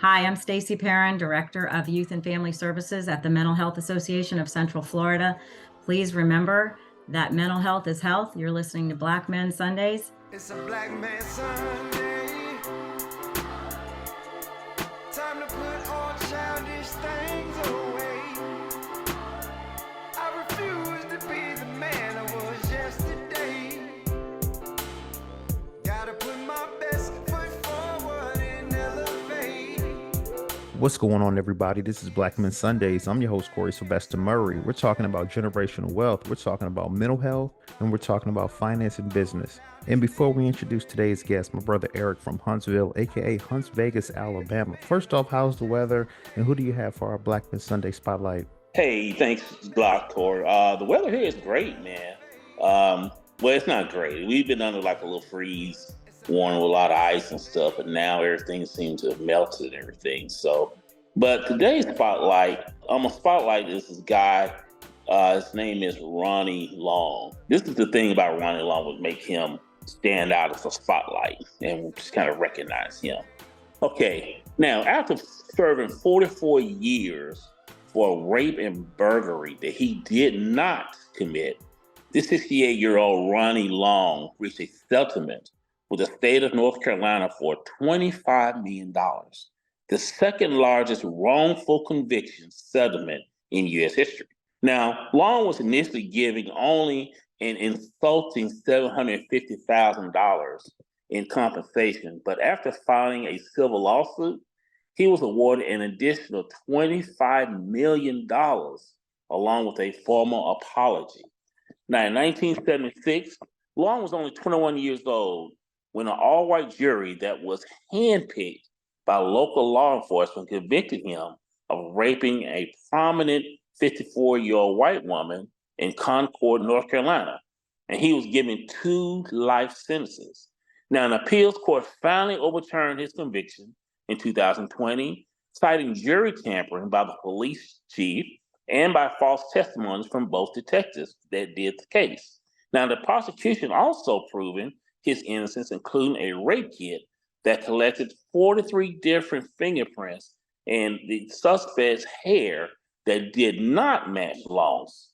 Hi, I'm Stacy Perrin, Director of Youth and Family Services at the Mental Health Association of Central Florida. Please remember that mental health is health. You're listening to Black Men Sundays. It's a Black Man Sunday. Time to put all childish things away. I refuse to be the man I was yesterday. Gotta put my best foot forward and elevate. What's going on, everybody? This is Black Men Sundays. I'm your host, Corey Sylvester Murray. We're talking about generational wealth. We're talking about mental health, and we're talking about finance and business. And before we introduce today's guest, my brother Eric from Huntsville, aka Hunts Vegas, Alabama. First off, how's the weather, and who do you have for our Black Men Sunday spotlight? Hey, thanks, Block Tor. The weather here is great, man. Well, it's not great. We've been under like a little freeze warning with a lot of ice and stuff, but now everything seems to have melted and everything. So, but today's spotlight, I'm gonna spotlight this guy. His name is Ronnie Long. This is the thing about Ronnie Long would make him stand out as a spotlight, and we just kind of recognize him. Okay, now after serving 44 years for rape and burglary that he did not commit, this 68-year-old Ronnie Long reached a settlement with the state of North Carolina for $25 million, the second largest wrongful conviction settlement in U.S. history. Now, Long was initially giving only an insulting $750,000 in compensation, but after filing a civil lawsuit, he was awarded an additional $25 million along with a formal apology. Now, in 1976, Long was only 21 years old when an all-white jury that was handpicked by local law enforcement convicted him of raping a prominent 54-year-old white woman in Concord, North Carolina. And he was given 2 life sentences. Now, an appeals court finally overturned his conviction in 2020, citing jury tampering by the police chief and by false testimonies from both detectives that did the case. Now, the prosecution also proven his innocence, including a rape kit that collected 43 different fingerprints and the suspect's hair that did not match Long's.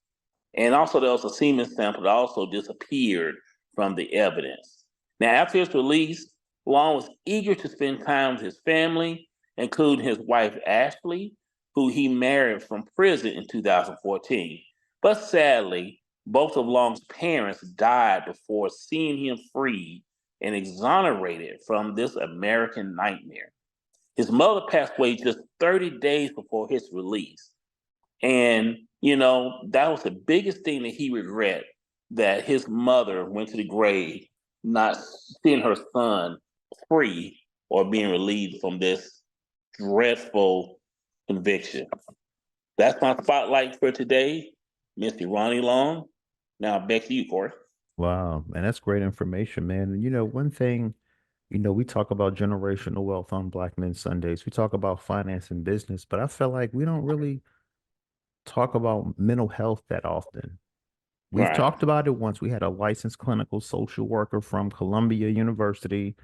And also there was a semen sample that also disappeared from the evidence. Now, after his release, Long was eager to spend time with his family, including his wife, Ashley, who he married from prison in 2014. But sadly, both of Long's parents died before seeing him freed and exonerated from this American nightmare. His mother passed away just 30 days before his release. And, that was the biggest thing that he regret, that his mother went to the grave, not seeing her son free or being relieved from this dreadful conviction. That's my spotlight for today, Mr. Ronnie Long. Now back to you, Corey. Wow, man, that's great information, man. And one thing, we talk about generational wealth on Black Men Sundays. We talk about finance and business, but I feel like we don't really talk about mental health that often. We've Right. talked about it once. We had a licensed clinical social worker from Columbia University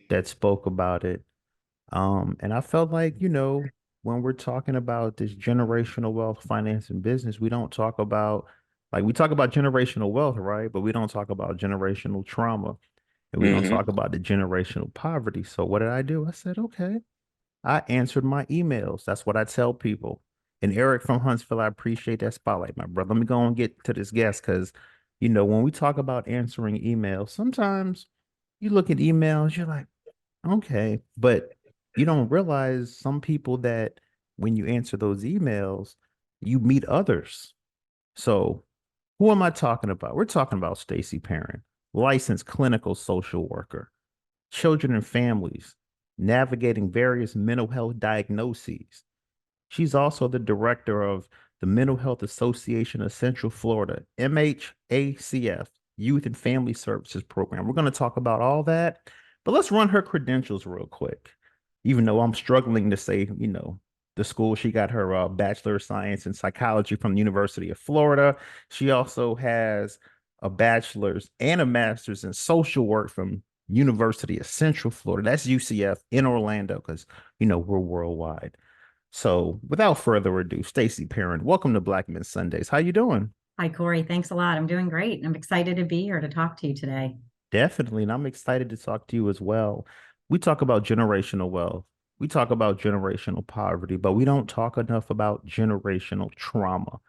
that spoke about it. And I felt like, when we're talking about this generational wealth, finance, and business, we don't talk about, like, we talk about generational wealth, right? But we don't talk about generational trauma, and we don't Mm-hmm. talk about the generational poverty. So what did I do? I said, okay, I answered my emails. That's what I tell people. And Eric from Huntsville, I appreciate that spotlight, my brother. Let me go and get to this guest because, when we talk about answering emails, sometimes you look at emails, you're like, okay, but you don't realize some people that when you answer those emails, you meet others. So who am I talking about? We're talking about Stacy Perrin, licensed clinical social worker, children and families, navigating various mental health diagnoses. She's also the director of the Mental Health Association of Central Florida, MHACF, Youth and Family Services Program. We're going to talk about all that, but let's run her credentials real quick. Even though I'm struggling to say, the school, she got her Bachelor of Science in Psychology from the University of Florida. She also has a bachelor's and a master's in social work from University of Central Florida. That's UCF in Orlando because, we're worldwide. So without further ado, Stacy Perrin, welcome to Black Men Sundays. How you doing? Hi, Corey. Thanks a lot. I'm doing great. I'm excited to be here to talk to you today. Definitely. And I'm excited to talk to you as well. We talk about generational wealth. We talk about generational poverty, but we don't talk enough about generational trauma.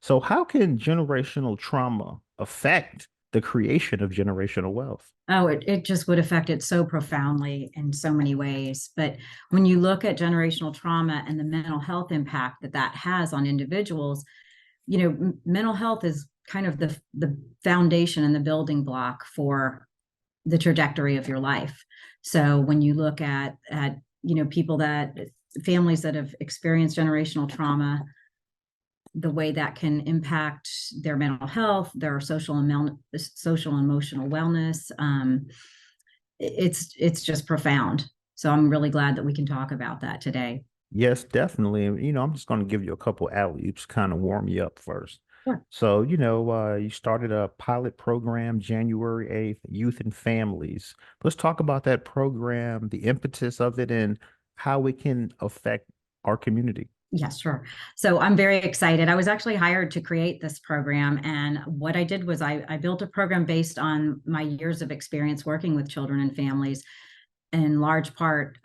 So how can generational trauma affect the creation of generational wealth? Oh, it just would affect it so profoundly in so many ways. But when you look at generational trauma and the mental health impact that that has on individuals, mental health is kind of the foundation and the building block for the trajectory of your life. So when you look at people families that have experienced generational trauma, the way that can impact their mental health, their social and emotional wellness, it's just profound. So I'm really glad that we can talk about that today. Yes, definitely. And, I'm just going to give you a couple alley-oops, kind of warm you up first. Sure. So, you started a pilot program January 8th, Youth and Families. Let's talk about that program, the impetus of it, and how it can affect our community. Yes, sure. So I'm very excited. I was actually hired to create this program. And what I did was I built a program based on my years of experience working with children and families, in large part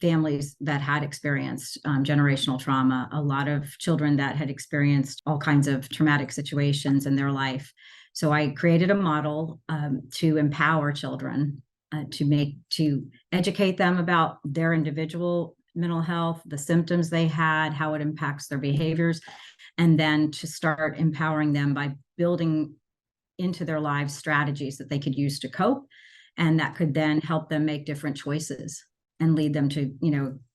families that had experienced generational trauma, a lot of children that had experienced all kinds of traumatic situations in their life. So I created a model to empower children, to educate them about their individual mental health, the symptoms they had, how it impacts their behaviors, and then to start empowering them by building into their lives strategies that they could use to cope, and that could then help them make different choices and lead them to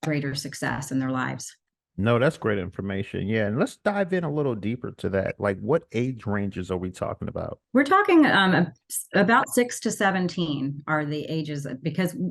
greater success in their lives. No, that's great information. Yeah, and let's dive in a little deeper to that. Like, what age ranges are we talking about? We're talking about 6 to 17 are the ages, and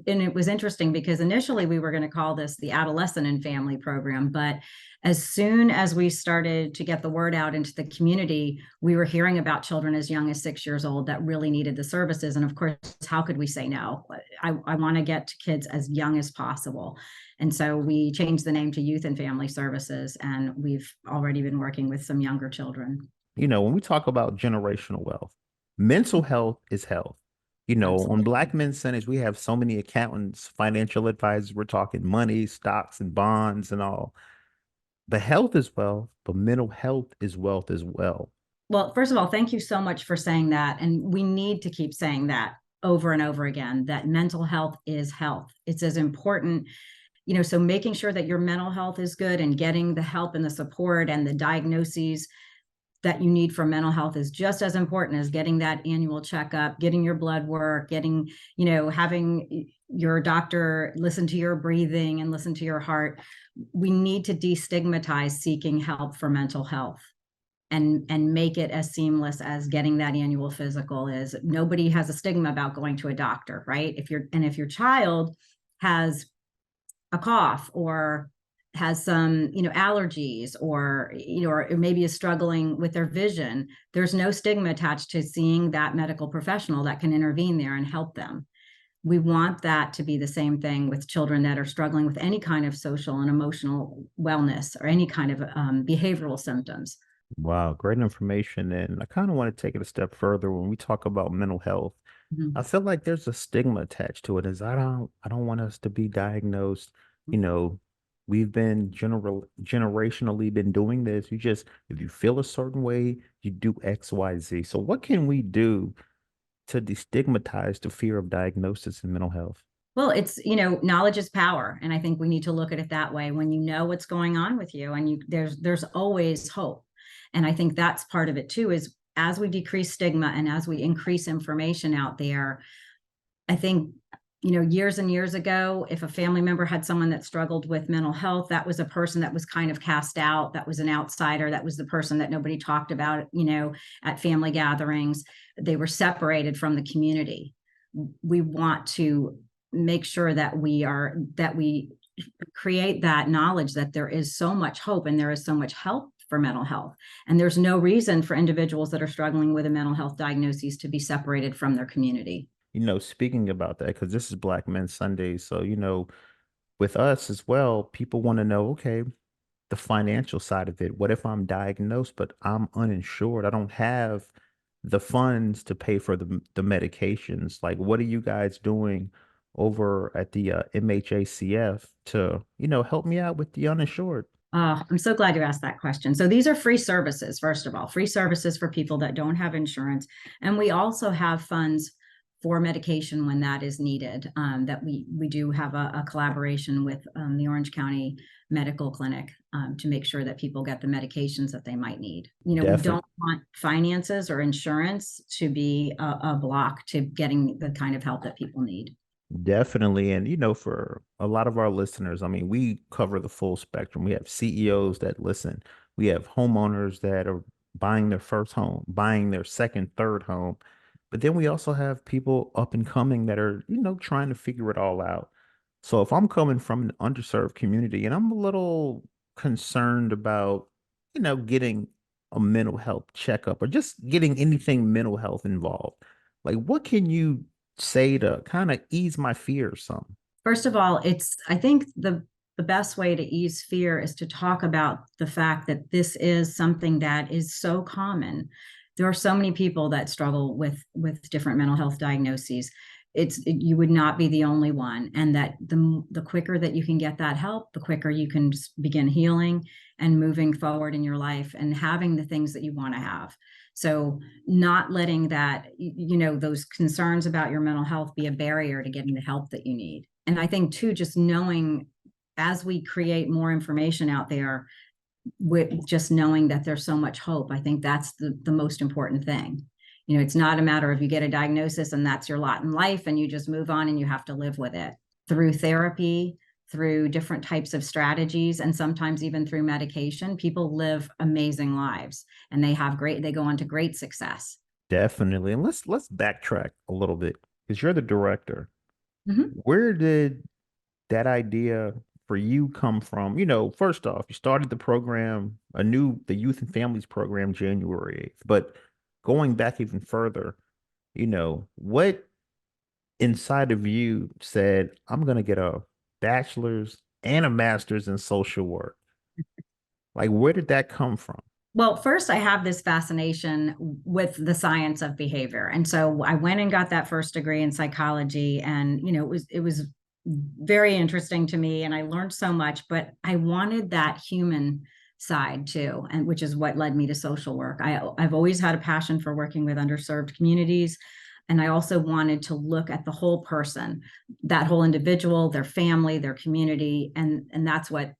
it was interesting because initially we were going to call this the Adolescent and Family Program, but as soon as we started to get the word out into the community, we were hearing about children as young as 6 years old that really needed the services. And of course, how could we say no? I want to get to kids as young as possible. And so we changed the name to Youth and Family Services, and we've already been working with some younger children. When we talk about generational wealth, mental health is health. Absolutely. On Black Men Sundays, we have so many accountants, financial advisors. We're talking money, stocks, and bonds and all. But health is wealth, but mental health is wealth as well. Well, first of all, thank you so much for saying that. And we need to keep saying that over and over again, that mental health is health. It's as important, so making sure that your mental health is good and getting the help and the support and the diagnoses that you need for mental health is just as important as getting that annual checkup, getting your blood work, having your doctor listen to your breathing and listen to your heart. We need to destigmatize seeking help for mental health and make it as seamless as getting that annual physical is. Nobody has a stigma about going to a doctor, right? If your child has a cough or has some allergies, or maybe is struggling with their vision, there's no stigma attached to seeing that medical professional that can intervene there and help them. We want that to be the same thing with children that are struggling with any kind of social and emotional wellness or any kind of behavioral symptoms. Wow, great information. And I kind of want to take it a step further when we talk about mental health. Mhm. I feel like there's a stigma attached to it. Is I don't want us to be diagnosed. We've been generationally been doing this. If you feel a certain way, you do X, Y, Z. So what can we do to destigmatize the fear of diagnosis in mental health? Well, it's, knowledge is power. And I think we need to look at it that way. When you know what's going on with you, and there's always hope. And I think that's part of it too, is as we decrease stigma and as we increase information out there, I think, years and years ago, if a family member had someone that struggled with mental health, that was a person that was kind of cast out. That was an outsider. That was the person that nobody talked about, at family gatherings. They were separated from the community. We want to make sure that we create that knowledge that there is so much hope and there is so much help for mental health. And there's no reason for individuals that are struggling with a mental health diagnosis to be separated from their community. Speaking about that, because this is Black Men Sunday. So, with us as well, people want to know, okay, the financial side of it. What if I'm diagnosed, but I'm uninsured? I don't have the funds to pay for the medications. Like, what are you guys doing over at the MHACF to, help me out with the uninsured? I'm so glad you asked that question. So these are free services, first of all, free services for people that don't have insurance. And we also have funds for medication when that is needed. That we do have a collaboration with the Orange County Medical Clinic to make sure that people get the medications that they might need. We don't want finances or insurance to be a block to getting the kind of help that people need. Definitely. And, for a lot of our listeners, I mean, we cover the full spectrum. We have CEOs that listen. We have homeowners that are buying their first home, buying their second, third home. But then we also have people up and coming that are, trying to figure it all out. So if I'm coming from an underserved community and I'm a little concerned about, getting a mental health checkup or just getting anything mental health involved, like what can you say to kind of ease my fears some? First of all, I think the best way to ease fear is to talk about the fact that this is something that is so common. There are so many people that struggle with different mental health diagnoses. You would not be the only one, and that the quicker that you can get that help, the quicker you can just begin healing and moving forward in your life and having the things that you want to have. So not letting that, those concerns about your mental health be a barrier to getting the help that you need. And I think too, just knowing as we create more information out there, with just knowing that there's so much hope, I think that's the most important thing. It's not a matter of you get a diagnosis and that's your lot in life and you just move on and you have to live with it. Through therapy, through different types of strategies, and sometimes even through medication, people live amazing lives and they go on to great success. Definitely. And let's backtrack a little bit because you're the director. Mhm. Where did that idea for you come from? First off, you started the program, the Youth and Families program January 8th. But going back even further, what inside of you said, I'm going to get a bachelor's and a master's in social work? Like, where did that come from? Well, first, I have this fascination with the science of behavior. And so I went and got that first degree in psychology. And, it was very interesting to me. And I learned so much, but I wanted that human side too, and which is what led me to social work. I've always had a passion for working with underserved communities. And I also wanted to look at the whole person, that whole individual, their family, their community. And that's what,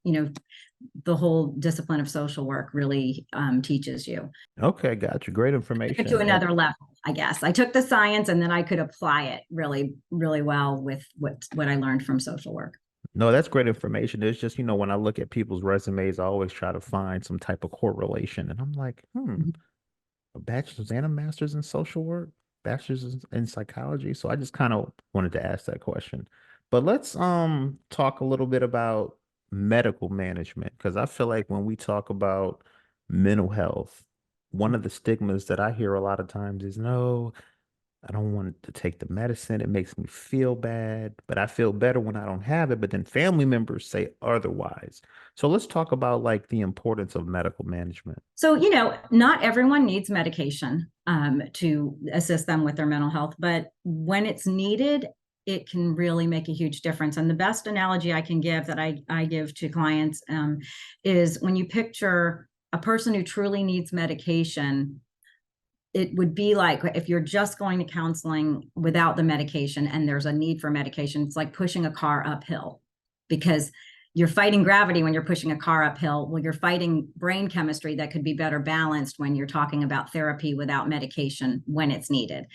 the whole discipline of social work really teaches you. Okay, got you. Great information. To another level, I guess. I took the science and then I could apply it really, really well with what I learned from social work. No, that's great information. It's just, when I look at people's resumes, I always try to find some type of correlation. And I'm like, Mhm. a bachelor's and a master's in social work, bachelor's in psychology. So I just kind of wanted to ask that question. But let's talk a little bit about medical management because I feel like when we talk about mental health, one of the stigmas that I hear a lot of times is no, I don't want to take the medicine. It makes me feel bad, but I feel better when I don't have it. But then family members say otherwise. So let's talk about like the importance of medical management. So, not everyone needs medication to assist them with their mental health, but when it's needed, it can really make a huge difference. And the best analogy I can give that I give to clients is when you picture a person who truly needs medication, it would be like if you're just going to counseling without the medication and there's a need for medication, it's like pushing a car uphill because you're fighting gravity when you're pushing a car uphill. Well, you're fighting brain chemistry that could be better balanced when you're talking about therapy without medication when it's needed.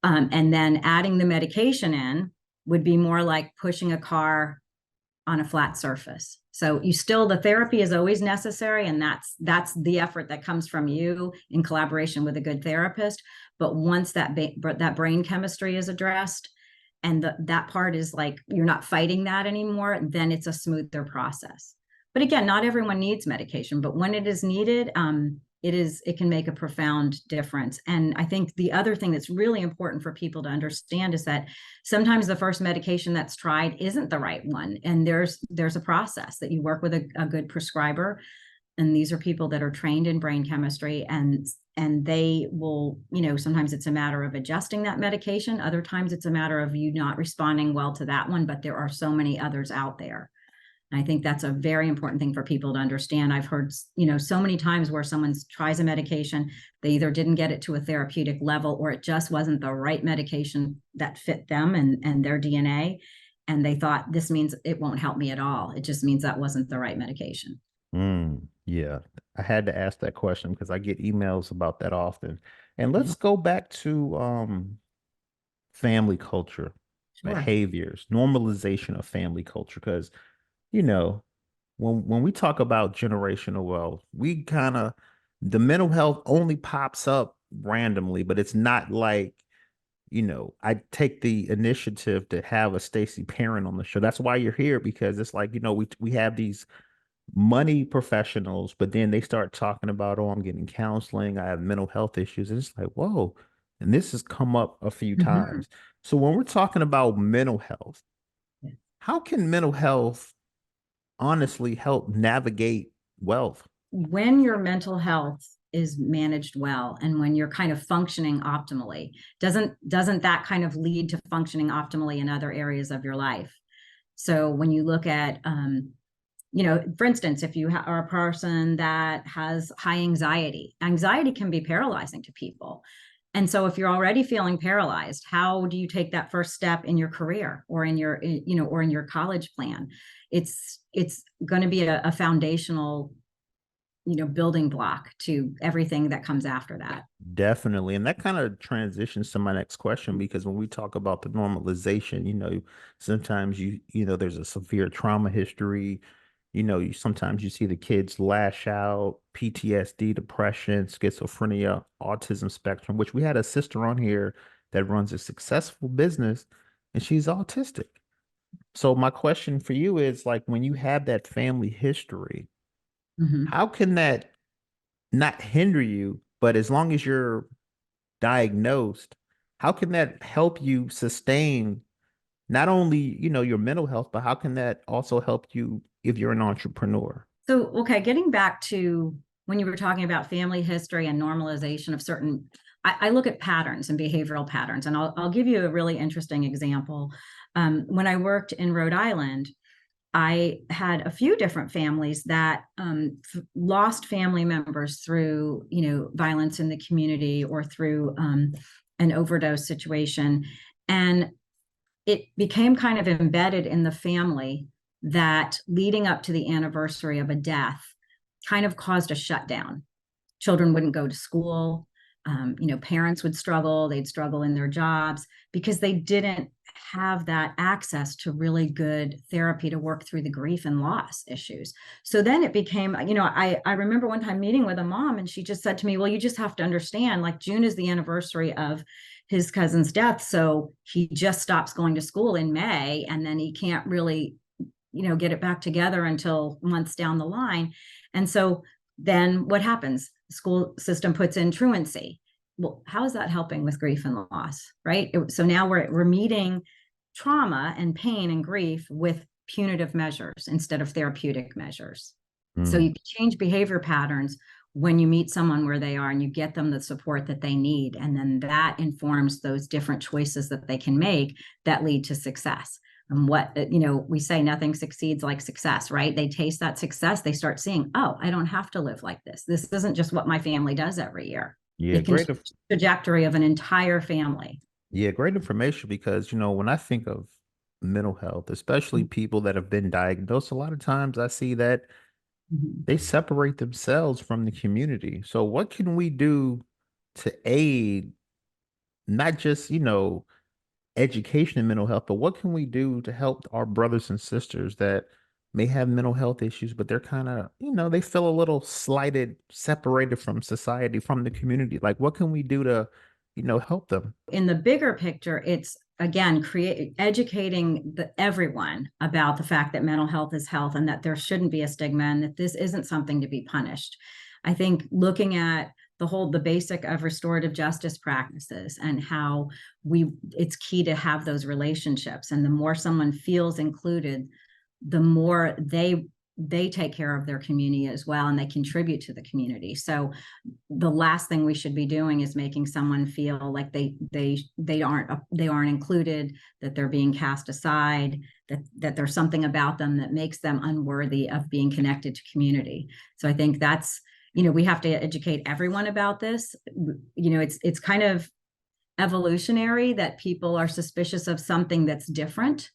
And then adding the medication in would be more like pushing a car on a flat surface. So the therapy is always necessary. And that's the effort that comes from you in collaboration with a good therapist. But once that brain chemistry is addressed and that part is like, you're not fighting that anymore, then it's a smoother process. But again, not everyone needs medication, but when it is needed, it can make a profound difference. And I think the other thing that's really important for people to understand is that sometimes the first medication that's tried isn't the right one. And there's a process that you work with a good prescriber. And these are people that are trained in brain chemistry, and they will, sometimes it's a matter of adjusting that medication. Other times it's a matter of you not responding well to that one, but there are so many others out there. I think that's a very important thing for people to understand. I've heard, so many times where someone tries a medication, they either didn't get it to a therapeutic level, or it just wasn't the right medication that fit them and their DNA. And they thought, this means it won't help me at all. It just means that wasn't the right medication. Yeah, I had to ask that question because I get emails about that often. And let's go back to family culture, Sure. behaviors, normalization of family culture. Because, you know, when we talk about generational wealth, we kind of the mental health only pops up randomly, but it's not like, I take the initiative to have a Stacey Parent on the show. That's why you're here, because it's like, we have these money professionals, but then they start talking about, oh, I'm getting counseling, I have mental health issues. And it's like, whoa. And this has come up a few Mhm. times. So when we're talking about mental health, Yeah. how can mental health honestly help navigate wealth? When your mental health is managed well, and when you're kind of functioning optimally, doesn't that kind of lead to functioning optimally in other areas of your life? So when you look at for instance, if you are a person that has high anxiety can be paralyzing to people. And so if you're already feeling paralyzed, how do you take that first step in your career, or in your, or in your college plan? It's going to be a foundational, building block to everything that comes after that. Definitely. And that kind of transitions to my next question, because when we talk about the normalization, sometimes there's a severe trauma history. Sometimes you see the kids lash out, PTSD, depression, schizophrenia, autism spectrum, which we had a sister on here that runs a successful business and she's autistic. So my question for you is, like, when you have that family history, Mhm. how can that not hinder you, but as long as you're diagnosed, how can that help you sustain not only, your mental health, but how can that also help you if you're an entrepreneur? So, okay, getting back to when you were talking about family history and normalization of certain, I look at patterns and behavioral patterns, and I'll give you a really interesting example. When I worked in Rhode Island, I had a few different families that lost family members through, violence in the community, or through an overdose situation. And it became kind of embedded in the family that leading up to the anniversary of a death kind of caused a shutdown. Children wouldn't go to school. Parents would struggle. They'd struggle in their jobs because they didn't have that access to really good therapy to work through the grief and loss issues. So then it became, I remember one time meeting with a mom, and she just said to me, well, you just have to understand, like, June is the anniversary of his cousin's death. So he just stops going to school in May, and then he can't really, get it back together until months down the line. And so then what happens? The school system puts in truancy. Well, how is that helping with grief and loss, right? So now we're meeting trauma and pain and grief with punitive measures instead of therapeutic measures. So Mm. you can change behavior patterns when you meet someone where they are and you get them the support that they need. And then that informs those different choices that they can make that lead to success. And we say nothing succeeds like success, right? They taste that success. They start seeing, oh, I don't have to live like this. This isn't just what my family does every year. Yeah, It can change the trajectory of an entire family. yeah, great information, because, when I think of mental health, especially people that have been diagnosed, a lot of times I see that Mhm. they separate themselves from the community. So what can we do to aid not just, education in mental health, but what can we do to help our brothers and sisters that may have mental health issues, but they're kind of, they feel a little slighted, separated from society, from the community? Like, what can we do to, help them? In the bigger picture, it's again educating everyone about the fact that mental health is health, and that there shouldn't be a stigma, and that this isn't something to be punished. I think looking at the basic of restorative justice practices and how it's key to have those relationships. And the more someone feels included, the more they take care of their community as well, and they contribute to the community. So the last thing we should be doing is making someone feel like they aren't included, that they're being cast aside, that there's something about them that makes them unworthy of being connected to community. So I think that's, we have to educate everyone about this. It's kind of evolutionary that people are suspicious of something that's different.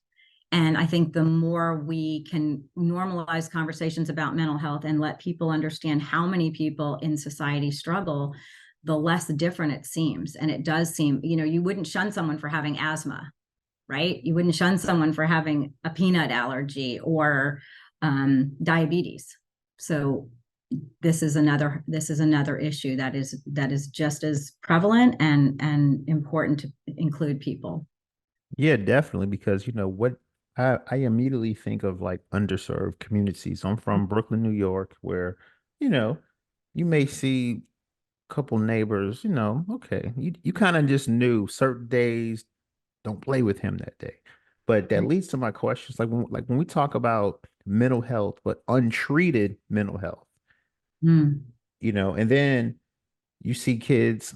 And I think the more we can normalize conversations about mental health and let people understand how many people in society struggle, the less different it seems. And it does seem, you wouldn't shun someone for having asthma, right? You wouldn't shun someone for having a peanut allergy or diabetes. So this is another issue that is just as prevalent and important to include people. Yeah, definitely. Because what I immediately think of like underserved communities. I'm from Brooklyn, New York, where, you know, you may see a couple neighbors, okay, you kind of just knew certain days don't play with him that day. But that leads to my questions, like when we talk about mental health, but untreated mental health, Mm. and then you see kids,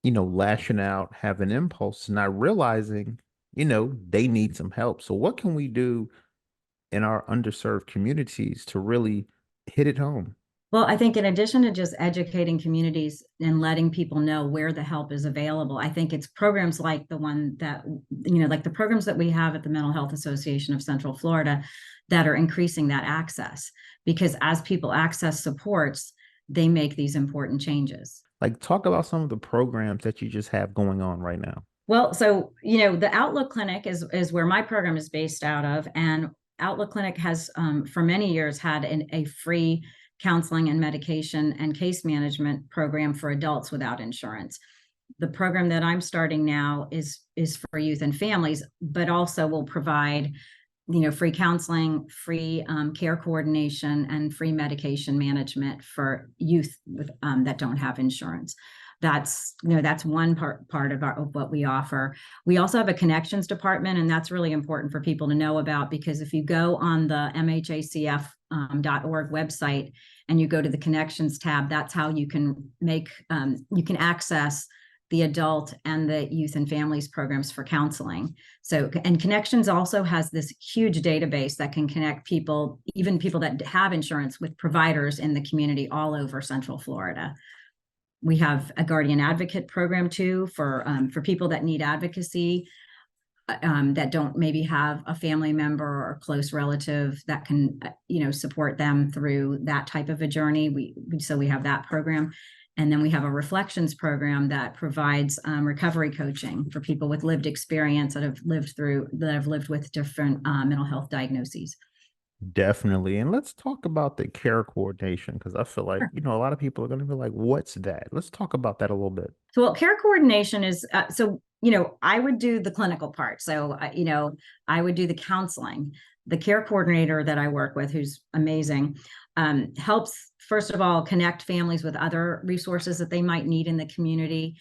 lashing out, having impulse, not realizing, they need some help. So what can we do in our underserved communities to really hit it home? Well, I think in addition to just educating communities and letting people know where the help is available, I think it's programs like the one that, like the programs that we have at the Mental Health Association of Central Florida that are increasing that access. Because as people access supports, they make these important changes. Like, talk about some of the programs that you just have going on right now. Well, so, the Outlook Clinic is where my program is based out of. And Outlook Clinic has, for many years, had a free counseling and medication and case management program for adults without insurance. The program that I'm starting now is for youth and families, but also will provide, free counseling, free care coordination, and free medication management for youth that don't have insurance. That's one part of what we offer. We also have a connections department, and that's really important for people to know about, because if you go on the mhacf.org website and you go to the connections tab, that's how you can access the adult and the youth and families programs for counseling. So, and Connections also has this huge database that can connect people, even people that have insurance, with providers in the community all over Central Florida. We have a guardian advocate program too for people that need advocacy, that don't maybe have a family member or a close relative that can, support them through that type of a journey. So we have that program. And then we have a reflections program that provides recovery coaching for people with lived experience that have lived with different mental health diagnoses. Definitely. And let's talk about the care coordination, because I feel like, Sure. a lot of people are going to be like, what's that? Let's talk about that a little bit. So, well, care coordination is I would do the clinical part. So, I would do the counseling. The care coordinator that I work with, who's amazing, helps, first of all, connect families with other resources that they might need in the community.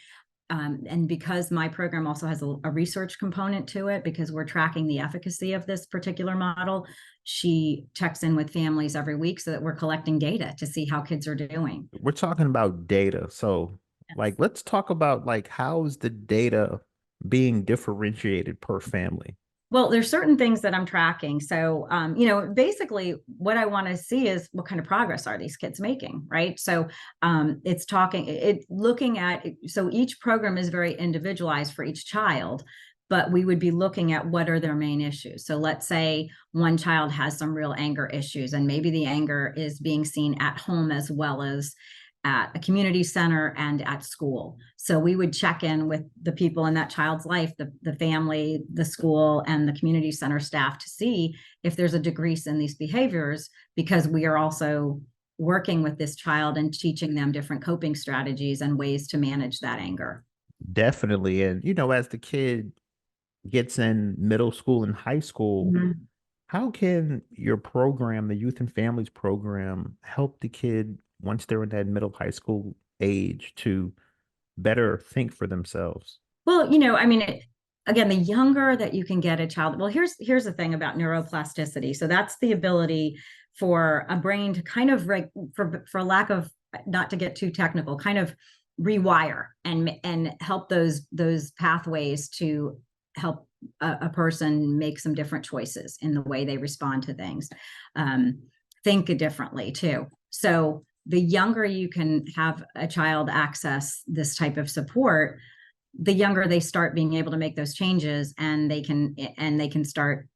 And because my program also has a research component to it, because we're tracking the efficacy of this particular model, she checks in with families every week so that we're collecting data to see how kids are doing. We're talking about data. So, Yes. let's talk about how is the data being differentiated per family? Well, there's certain things that I'm tracking. So, basically what I want to see is what kind of progress are these kids making, right? So, looking at, so each program is very individualized for each child, but we would be looking at what are their main issues. So let's say one child has some real anger issues, and maybe the anger is being seen at home as well as at a community center and at school. So we would check in with the people in that child's life, the family, the school, and the community center staff, to see if there's a decrease in these behaviors, because we are also working with this child and teaching them different coping strategies and ways to manage that anger. Definitely. And, as the kid gets in middle school and high school, Mhm. how can your program, the Youth and Families program, help the kid once they're in that middle high school age to better think for themselves? Well, I mean, again, the younger that you can get a child, well, here's the thing about neuroplasticity. So that's the ability for a brain to kind of, for lack of, not to get too technical, kind of rewire and help those pathways to help a person make some different choices in the way they respond to things, think differently too. So the younger you can have a child access this type of support, the younger they start being able to make those changes, and they can start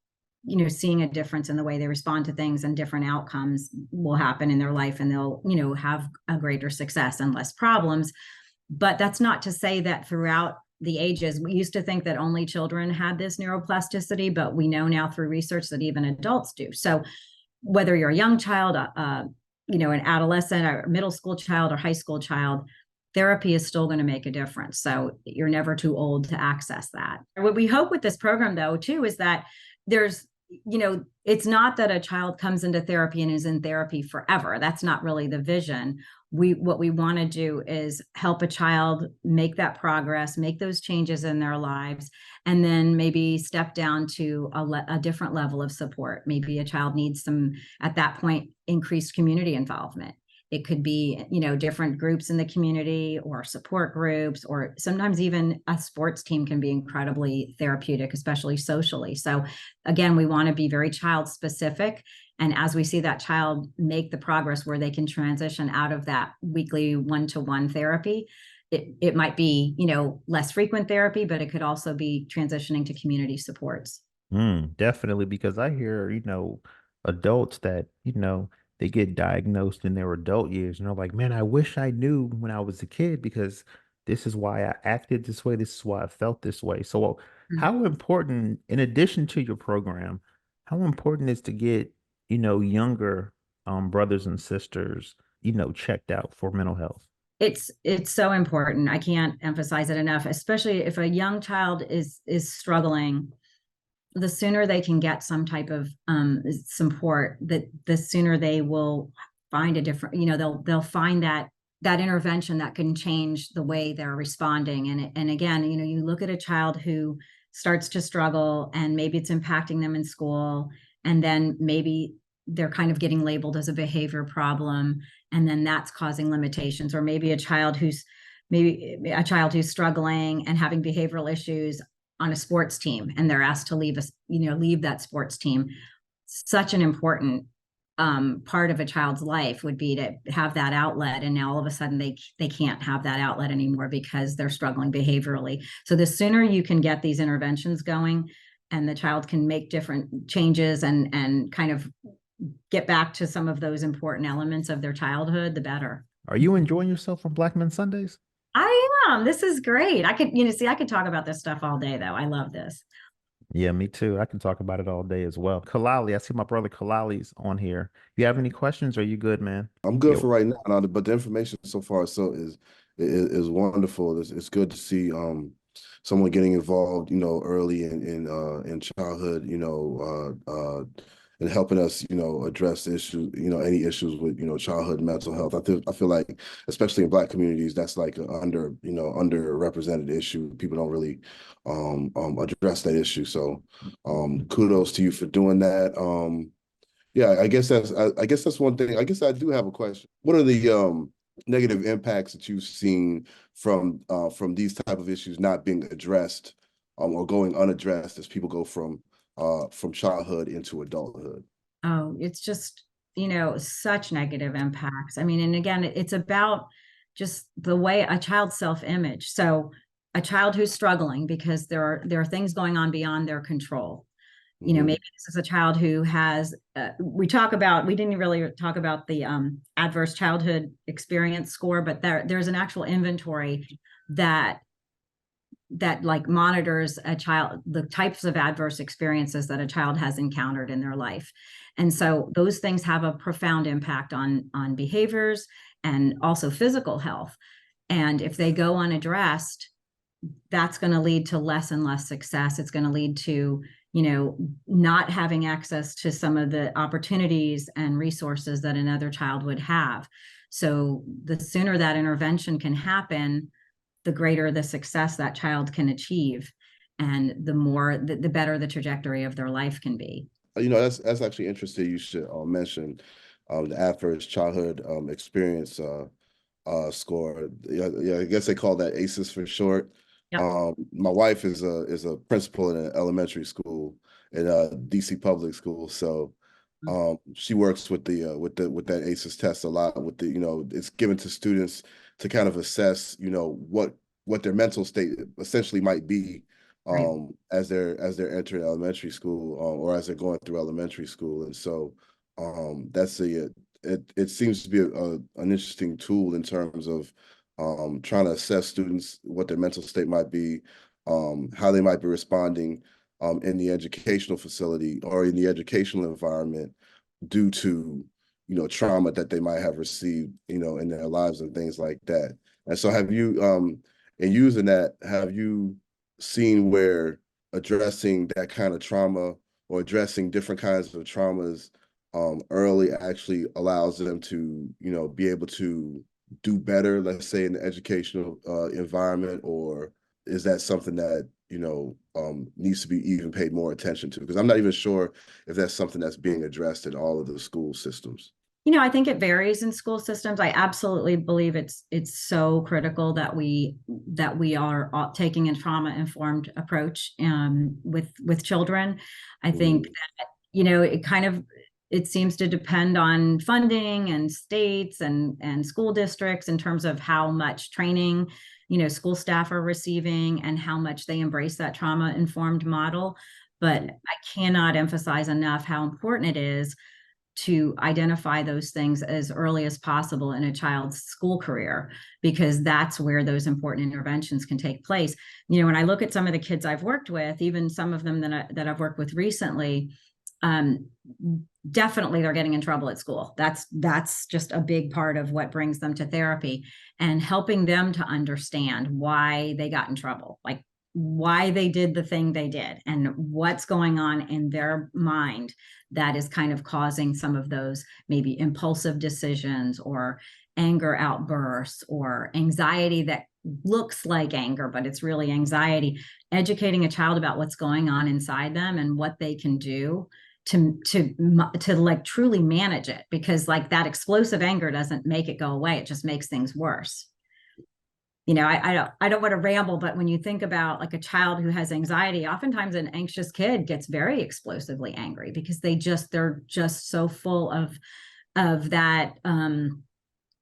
seeing a difference in the way they respond to things, and different outcomes will happen in their life, and they'll have a greater success and less problems. But that's not to say that throughout the ages, we used to think that only children had this neuroplasticity, but we know now through research that even adults do. So whether you're a young child, an adolescent or middle school child or high school child, therapy is still going to make a difference. So you're never too old to access that. What we hope with this program, though, too, is that there's, it's not that a child comes into therapy and is in therapy forever. That's not really the vision. What we want to do is help a child make that progress, make those changes in their lives, and then maybe step down to a different level of support. Maybe a child needs some, at that point, increased community involvement. It could be, different groups in the community or support groups, or sometimes even a sports team can be incredibly therapeutic, especially socially. So again, we want to be very child specific. And as we see that child make the progress where they can transition out of that weekly one-to-one therapy, it might be, less frequent therapy, but it could also be transitioning to community supports. Definitely, because I hear, adults that, they get diagnosed in their adult years and they're like, man, I wish I knew when I was a kid because this is why I acted this way. This is why I felt this way. So how important, in addition to your program, how important is to get, younger brothers and sisters, checked out for mental health? It's so important. I can't emphasize it enough, especially if a young child is struggling. The sooner they can get some type of support, that the sooner they will find a different, they'll find that intervention that can change the way they're responding. And again, you look at a child who starts to struggle, and maybe it's impacting them in school, and then maybe they're kind of getting labeled as a behavior problem, and then that's causing limitations. Or maybe a child who's struggling and having behavioral issues on a sports team, and they're asked to leave that sports team. Such an important part of a child's life would be to have that outlet, and now all of a sudden they can't have that outlet anymore because they're struggling behaviorally. So the sooner you can get these interventions going, and the child can make different changes and kind of get back to some of those important elements of their childhood, the better. Are you enjoying yourself on Black Men Sundays? I am. This is great. I could talk about this stuff all day, though. I love this. Yeah, me too. I can talk about it all day as well. Kalali, I see my brother Kalali's on here. You have any questions? Are you good, man? I'm good for right now, but the information so far is wonderful. It's good to see someone getting involved, early in childhood, and helping us, address issues, any issues with, childhood mental health. I feel like, especially in Black communities, that's like an underrepresented issue. People don't really address that issue. So kudos to you for doing that. Yeah, I guess that's one thing. I guess I do have a question. What are the negative impacts that you've seen from these type of issues not being addressed or going unaddressed as people go from childhood into adulthood? Oh, it's just, such negative impacts. I mean, and again, it's about just the way a child's self-image. So a child who's struggling because there are things going on beyond their control. Maybe this is a child who has, we didn't really talk about the adverse childhood experience score, but there's an actual inventory that like monitors a child, the types of adverse experiences that a child has encountered in their life. And so those things have a profound impact on behaviors and also physical health. And if they go unaddressed, that's going to lead to less and less success. It's going to lead to, not having access to some of the opportunities and resources that another child would have. So the sooner that intervention can happen, the greater the success that child can achieve, and the better the trajectory of their life can be. That's actually interesting. You should mention the adverse childhood experience score. Yeah, I guess they call that ACEs for short. Yep. My wife is a principal in an elementary school in DC public school, so she works with with that ACEs test a lot. With it's given to students to kind of assess what their mental state essentially might be Right. as they're entering elementary school or as they're going through elementary school. And so that's it seems to be an interesting tool in terms of trying to assess students, what their mental state might be, how they might be responding in the educational facility or in the educational environment due to trauma that they might have received in their lives and things like that. And so have you in using that, have you seen where addressing that kind of trauma or addressing different kinds of traumas early actually allows them to be able to do better, let's say in the educational environment? Or is that something that needs to be even paid more attention to? Because I'm not even sure if that's something that's being addressed in all of the school systems. I think it varies in school systems. I absolutely believe it's so critical that we are taking a trauma-informed approach with children. I think that it seems to depend on funding and states and school districts in terms of how much training school staff are receiving and how much they embrace that trauma-informed model. But I cannot emphasize enough how important it is to identify those things as early as possible in a child's school career, because that's where those important interventions can take place. When I look at some of the kids I've worked with, even some of them that I've worked with recently, definitely they're getting in trouble at school. That's just a big part of what brings them to therapy, and helping them to understand why they got in trouble, like why they did the thing they did and what's going on in their mind that is kind of causing some of those maybe impulsive decisions or anger outbursts or anxiety that looks like anger, but it's really anxiety. Educating a child about what's going on inside them and what they can do to like truly manage it, because like that explosive anger doesn't make it go away. It just makes things worse. I don't want to ramble, but when you think about like a child who has anxiety, oftentimes an anxious kid gets very explosively angry because they're just so full of that.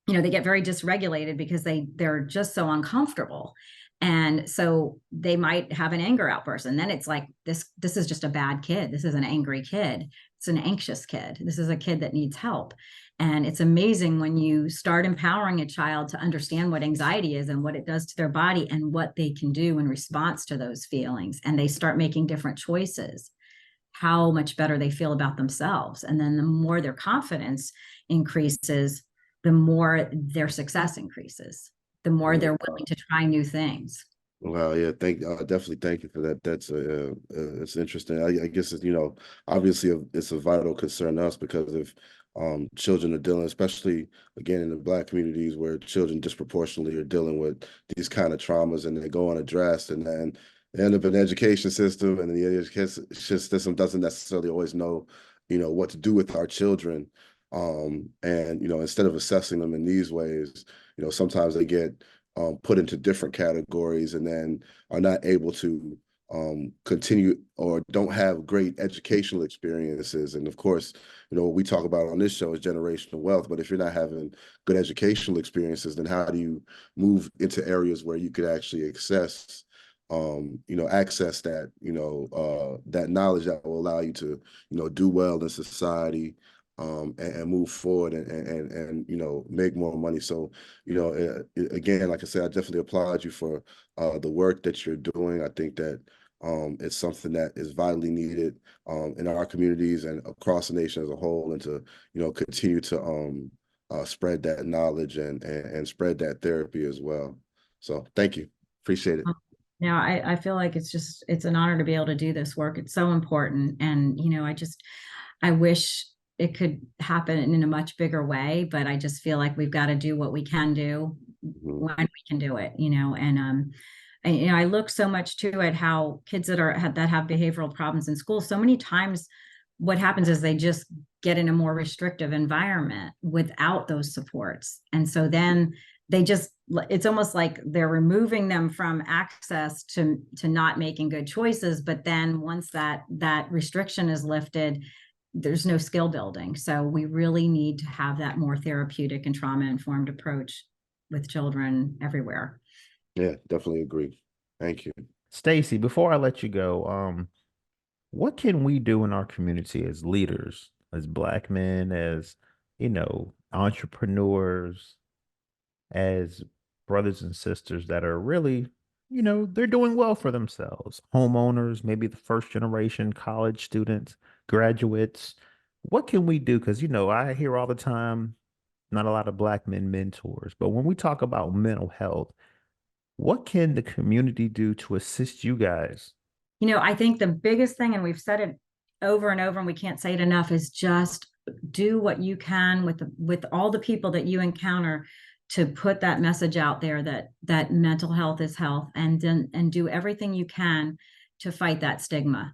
They get very dysregulated because they're just so uncomfortable. And so they might have an anger outburst. And then it's like, this is just a bad kid. This is an angry kid. It's an anxious kid. This is a kid that needs help. And it's amazing when you start empowering a child to understand what anxiety is and what it does to their body and what they can do in response to those feelings. And they start making different choices, how much better they feel about themselves. And then the more their confidence increases, the more their success increases, the more they're willing to try new things. Wow, yeah, definitely thank you for that. That's it's interesting. I guess it's, obviously it's a vital concern to us, because if children are dealing, especially again in the Black communities where children disproportionately are dealing with these kind of traumas and they go unaddressed, and then they end up in the education system, and the education system doesn't necessarily always know, what to do with our children. And instead of assessing them in these ways, sometimes they get put into different categories and then are not able to continue or don't have great educational experiences. And of course, what we talk about on this show is generational wealth. But if you're not having good educational experiences, then how do you move into areas where you could actually access that, that knowledge that will allow you to, do well in society, and move forward and make more money. So again, like I said, I definitely applaud you for the work that you're doing. I think that it's something that is vitally needed in our communities and across the nation as a whole, and to continue to spread that knowledge and spread that therapy as well. So thank you, appreciate it. Now, I feel like it's an honor to be able to do this work. It's so important. And, I wish it could happen in a much bigger way, but I just feel like we've got to do what we can do Mhm. when we can do it, and I look so much too at how kids that have behavioral problems in school, so many times what happens is they just get in a more restrictive environment without those supports. And so then it's almost like they're removing them from access to not making good choices. But then once that restriction is lifted, there's no skill building. So we really need to have that more therapeutic and trauma informed approach with children everywhere. Yeah, definitely agree. Thank you. Stacy, before I let you go, what can we do in our community as leaders, as Black men, as, entrepreneurs, as brothers and sisters that are really, they're doing well for themselves, homeowners, maybe the first generation college students, graduates. What can we do? Because, I hear all the time, not a lot of Black men mentors, but when we talk about mental health, what can the community do to assist you guys? I think the biggest thing, and we've said it over and over, and we can't say it enough, is just do what you can with all the people that you encounter to put that message out there that mental health is health, and do everything you can to fight that stigma.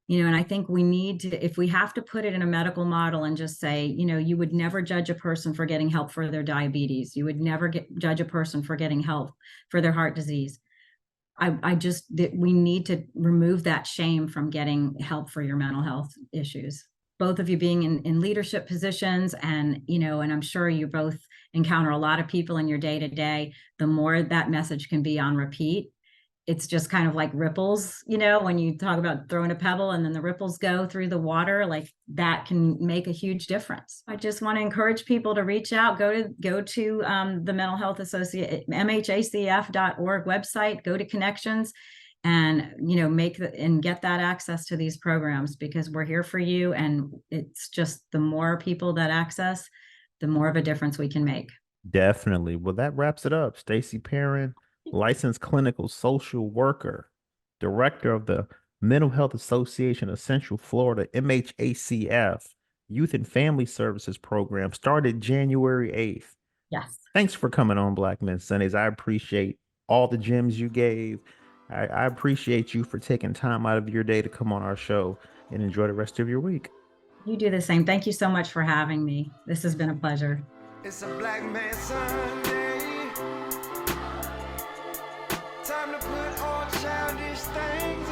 And I think we need to, if we have to put it in a medical model and just say, you would never judge a person for getting help for their diabetes. You would never judge a person for getting help for their heart disease. We need to remove that shame from getting help for your mental health issues. Both of you being in leadership positions, and I'm sure you both encounter a lot of people in your day to day. The more that message can be on repeat, it's just kind of like ripples, when you talk about throwing a pebble and then the ripples go through the water, like that can make a huge difference. I just want to encourage people to reach out, go to the Mental Health Associate, mhacf.org website, go to Connections, and, get that access to these programs, because we're here for you. And it's just the more people that access, the more of a difference we can make. Definitely. Well, that wraps it up. Stacy Perrin, licensed clinical social worker, director of the Mental Health Association of Central Florida, MHACF, Youth and Family Services Program, started January 8th. Yes. Thanks for coming on Black Men Sundays. I appreciate all the gems you gave. I appreciate you for taking time out of your day to come on our show, and enjoy the rest of your week. You do the same. Thank you so much for having me. This has been a pleasure. It's a Black Man Sunday. Time to put all childish things